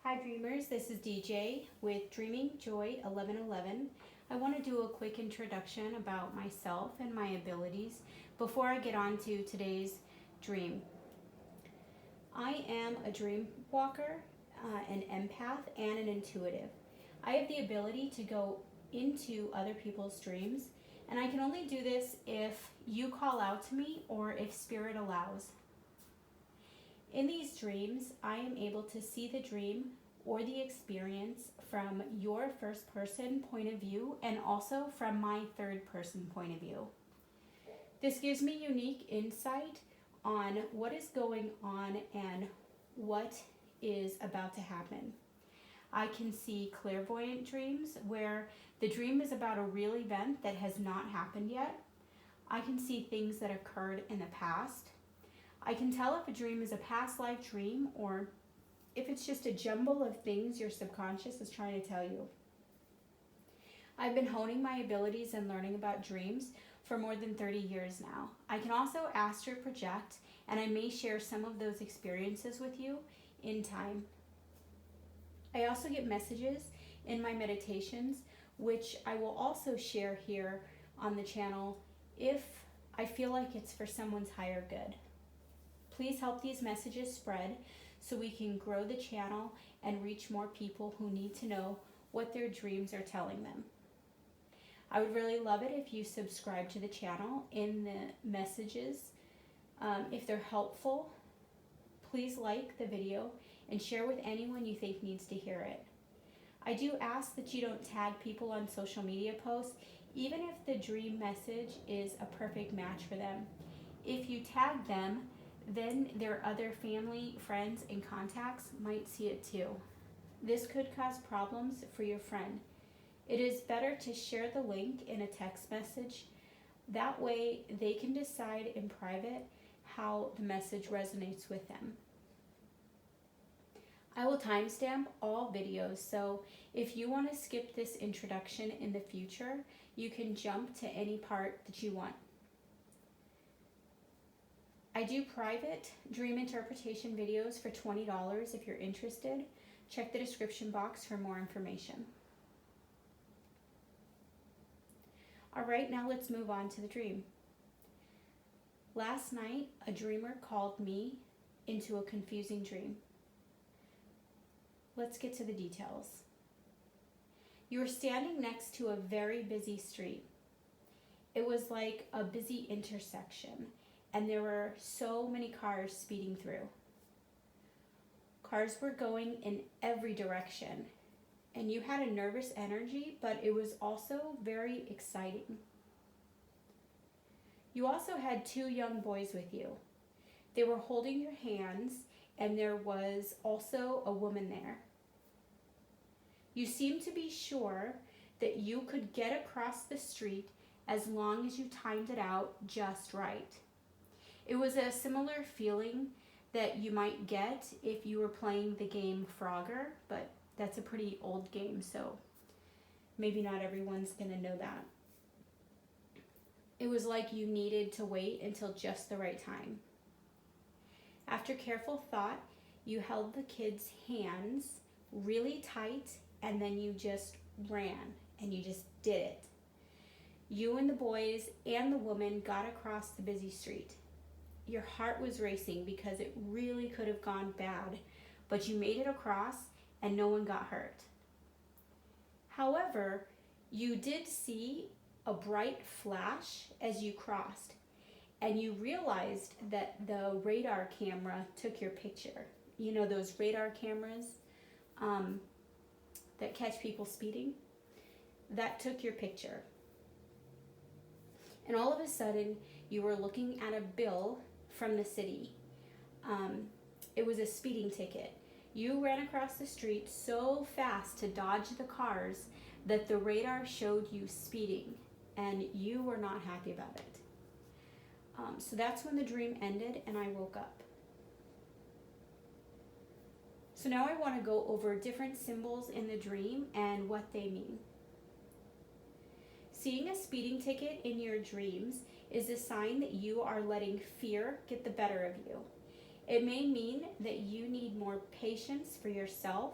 Hi dreamers, this is DJ with Dreaming Joy 1111. I want to do a quick introduction about myself and my abilities before I get on to today's dream. I am a dream walker, an empath, and an intuitive. I have the ability to go into other people's dreams, and I can only do this if you call out to me or if spirit allows. In these dreams, I am able to see the dream or the experience from your first person point of view and also from my third person point of view. This gives me unique insight on what is going on and what is about to happen. I can see clairvoyant dreams where the dream is about a real event that has not happened yet. I can see things that occurred in the past. I can tell if a dream is a past life dream or if it's just a jumble of things your subconscious is trying to tell you. I've been honing my abilities and learning about dreams for more than 30 years now. I can also astral project, and I may share some of those experiences with you in time. I also get messages in my meditations, which I will also share here on the channel if I feel like it's for someone's higher good. Please help these messages spread so we can grow the channel and reach more people who need to know what their dreams are telling them. I would really love it if you subscribe to the channel in the messages. If they're helpful, please like the video and share with anyone you think needs to hear it. I do ask that you don't tag people on social media posts, even if the dream message is a perfect match for them. If you tag them, then their other family, friends, and contacts might see it too. This could cause problems for your friend. It is better to share the link in a text message. That way they can decide in private how the message resonates with them. I will timestamp all videos, so if you want to skip this introduction in the future, you can jump to any part that you want. I do private dream interpretation videos for $20 if you're interested. Check the description box for more information. All right, now let's move on to the dream. Last night, a dreamer called me into a confusing dream. Let's get to the details. You were standing next to a very busy street. It was like a busy intersection, and there were so many cars speeding through. Cars were going in every direction, and you had a nervous energy, but it was also very exciting. You also had two young boys with you. They were holding your hands, and there was also a woman there. You seemed to be sure that you could get across the street as long as you timed it out just right. It was a similar feeling that you might get if you were playing the game Frogger, but that's a pretty old game, so maybe not everyone's gonna know that. It was like you needed to wait until just the right time. After careful thought, you held the kids' hands really tight, and then you just ran, and you just did it. You and the boys and the woman got across the busy street. Your heart was racing because it really could have gone bad, but you made it across and no one got hurt. However, you did see a bright flash as you crossed, and you realized that the radar camera took your picture. You know those radar cameras that catch people speeding? That took your picture. And all of a sudden, you were looking at a bill from the city. It was a speeding ticket. You ran across the street so fast to dodge the cars that the radar showed you speeding, and you were not happy about it. So that's when the dream ended and I woke up. So now I want to go over different symbols in the dream and what they mean. Seeing a speeding ticket in your dreams is a sign that you are letting fear get the better of you. It may mean that you need more patience for yourself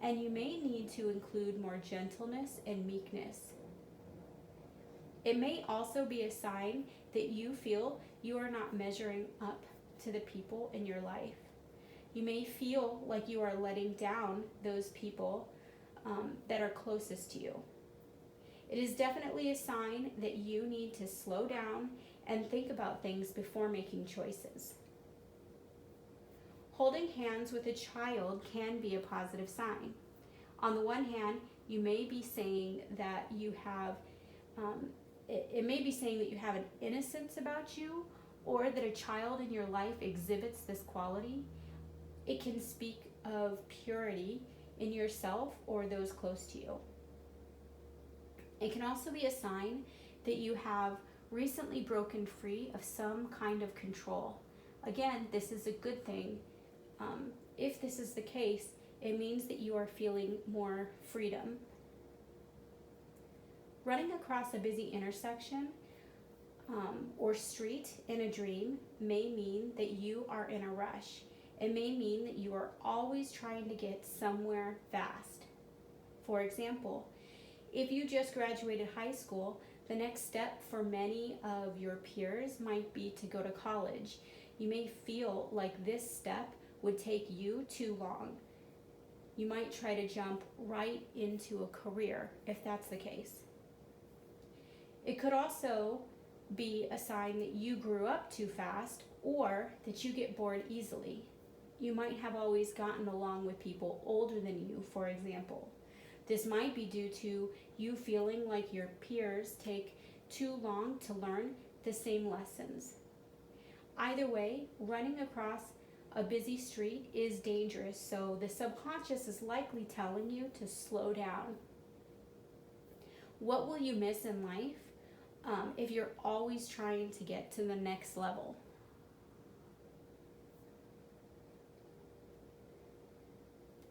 and you may need to include more gentleness and meekness. It may also be a sign that you feel you are not measuring up to the people in your life. You may feel like you are letting down those people that are closest to you. It is definitely a sign that you need to slow down and think about things before making choices. Holding hands with a child can be a positive sign. On the one hand, you may be saying that you have, it may be saying that you have an innocence about you, or that a child in your life exhibits this quality. It can speak of purity in yourself or those close to you. It can also be a sign that you have recently broken free of some kind of control. Again, this is a good thing. If this is the case, it means that you are feeling more freedom. Running across a busy intersection or street in a dream may mean that you are in a rush. It may mean that you are always trying to get somewhere fast. For example, if you just graduated high school, the next step for many of your peers might be to go to college. You may feel like this step would take you too long. You might try to jump right into a career if that's the case. It could also be a sign that you grew up too fast or that you get bored easily. You might have always gotten along with people older than you, for example. This might be due to you feeling like your peers take too long to learn the same lessons. Either way, running across a busy street is dangerous, so the subconscious is likely telling you to slow down. What will you miss in life if you're always trying to get to the next level?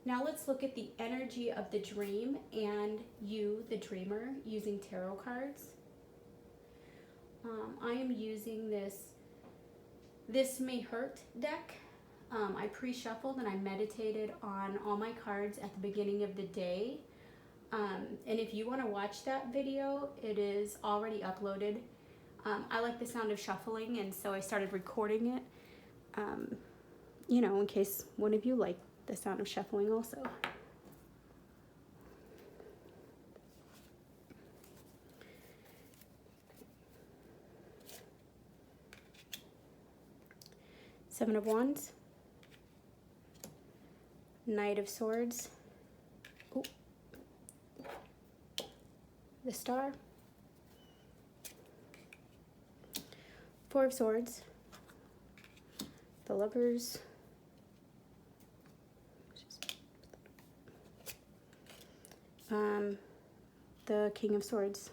Now let's look at the energy of the dream and you, the dreamer, using tarot cards. I am using this May Hurt deck. I pre-shuffled and I meditated on all my cards at the beginning of the day. And if you want to watch that video, it is already uploaded. I like the sound of shuffling, and so I started recording it, in case one of you like the sound of shuffling also. Seven of Wands, Knight of Swords, the Star, Four of Swords, the Lovers, the King of Swords.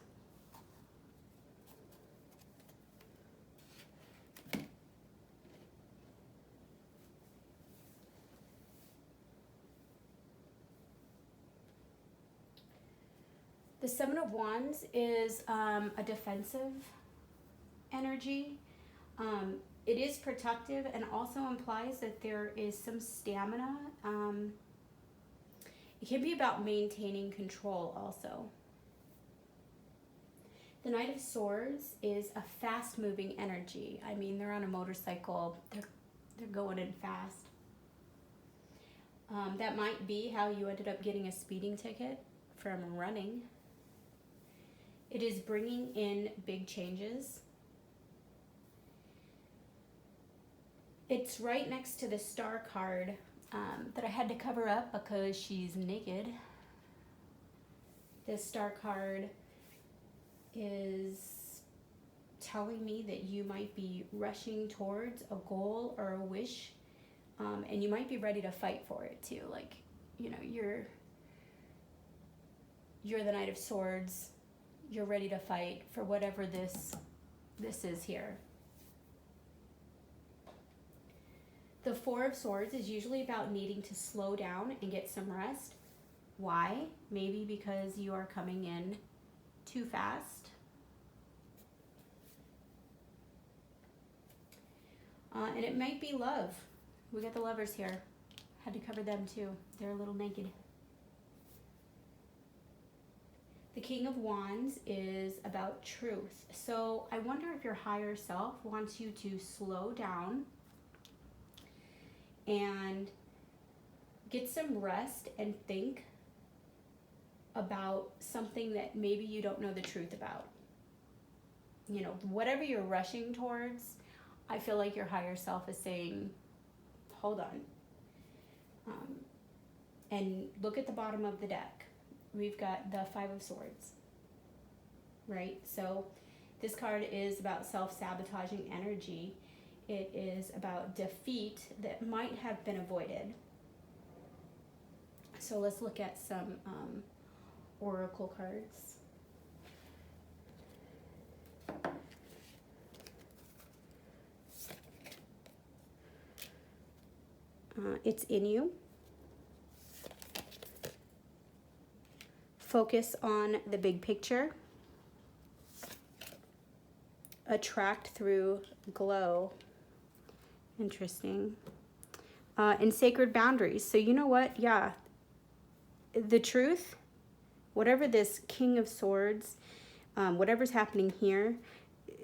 The Seven of Wands is a defensive energy. It is protective and also implies that there is some stamina. It can be about maintaining control also. The Knight of Swords is a fast-moving energy. I mean, they're on a motorcycle. They're going in fast. That might be how you ended up getting a speeding ticket from running. It is bringing in big changes. It's right next to the Star card that I had to cover up because she's naked. This Star card is telling me that you might be rushing towards a goal or a wish, and you might be ready to fight for it too. Like, you're the Knight of Swords. You're ready to fight for whatever this is here. The Four of Swords is usually about needing to slow down and get some rest. Why? Maybe because you are coming in too fast. And it might be love. We got the Lovers here. Had to cover them too. They're a little naked. The King of Wands is about truth. So I wonder if your higher self wants you to slow down and get some rest and think about something that maybe you don't know the truth about. You know, whatever you're rushing towards, I feel like your higher self is saying, hold on. And look at the bottom of the deck. We've got the Five of Swords, right? So this card is about self-sabotaging energy. It is about defeat that might have been avoided. So let's look at some oracle cards. It's in you. Focus on the big picture. Attract through glow. Interesting. And sacred boundaries. So you know what? Yeah. The truth, whatever this King of Swords, whatever's happening here,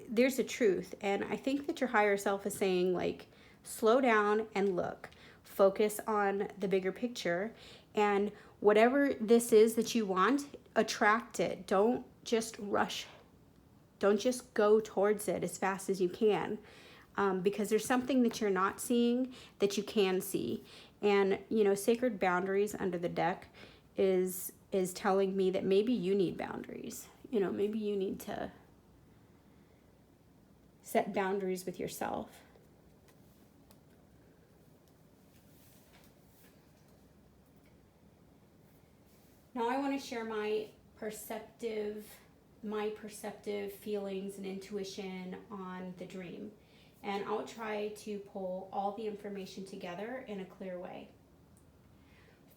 there's a truth. And I think that your higher self is saying, like, slow down and look. Focus on the bigger picture. And whatever this is that you want, attract it. Don't just rush. Don't just go towards it as fast as you can. Because there's something that you're not seeing that you can see. And, you know, sacred boundaries under the deck is telling me that maybe you need boundaries. You know, maybe you need to set boundaries with yourself. Now I want to share my perceptive feelings and intuition on the dream. And I'll try to pull all the information together in a clear way.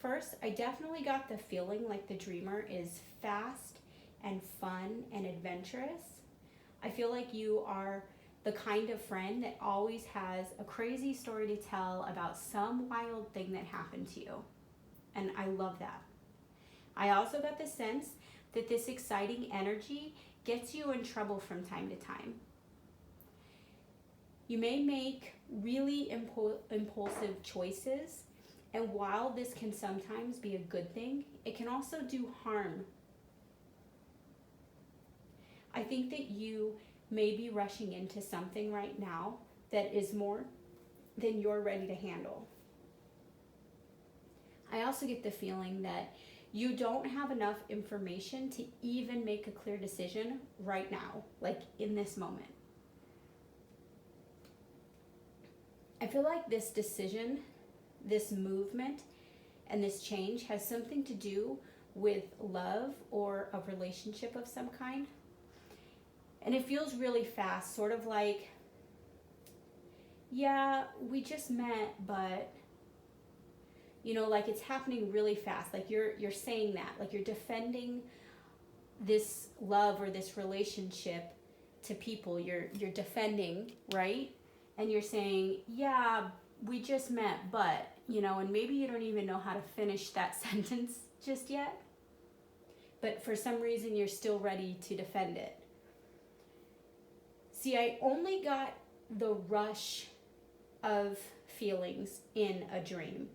First, I definitely got the feeling like the dreamer is fast and fun and adventurous. I feel like you are the kind of friend that always has a crazy story to tell about some wild thing that happened to you. And I love that. I also got the sense that this exciting energy gets you in trouble from time to time. You may make really impulsive choices, and while this can sometimes be a good thing, it can also do harm. I think that you may be rushing into something right now that is more than you're ready to handle. I also get the feeling that you don't have enough information to even make a clear decision right now, like in this moment. I feel like this decision, this movement, and this change has something to do with love or a relationship of some kind. And it feels really fast, sort of like, yeah, we just met, but, you know, like it's happening really fast. Like you're saying that, like you're defending this love or this relationship to people. You're defending, right? And you're saying, yeah, we just met, but, you know, and maybe you don't even know how to finish that sentence just yet. But for some reason, you're still ready to defend it. See, I only got the rush of feelings in a dream.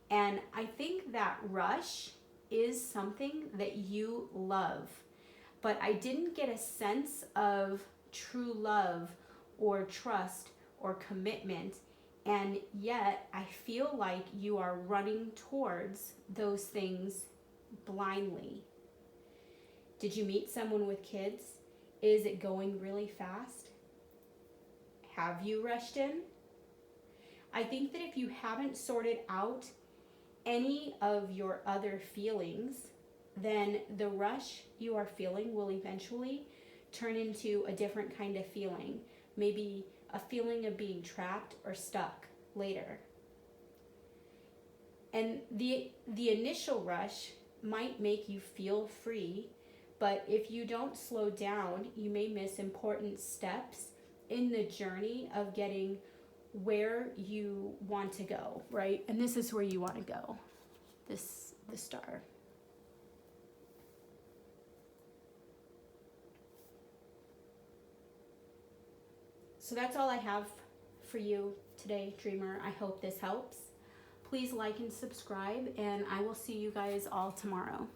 And I think that rush is something that you love. But I didn't get a sense of true love or trust or commitment, and yet I feel like you are running towards those things blindly. Did you meet someone with kids? Is it going really fast? Have you rushed in? I think that if you haven't sorted out any of your other feelings, then the rush you are feeling will eventually turn into a different kind of feeling. Maybe a feeling of being trapped or stuck later. And the initial rush might make you feel free, but if you don't slow down, you may miss important steps in the journey of getting where you want to go, right? And this is where you want to go, the star. So that's all I have for you today, dreamer. I hope this helps. Please like and subscribe, and I will see you guys all tomorrow.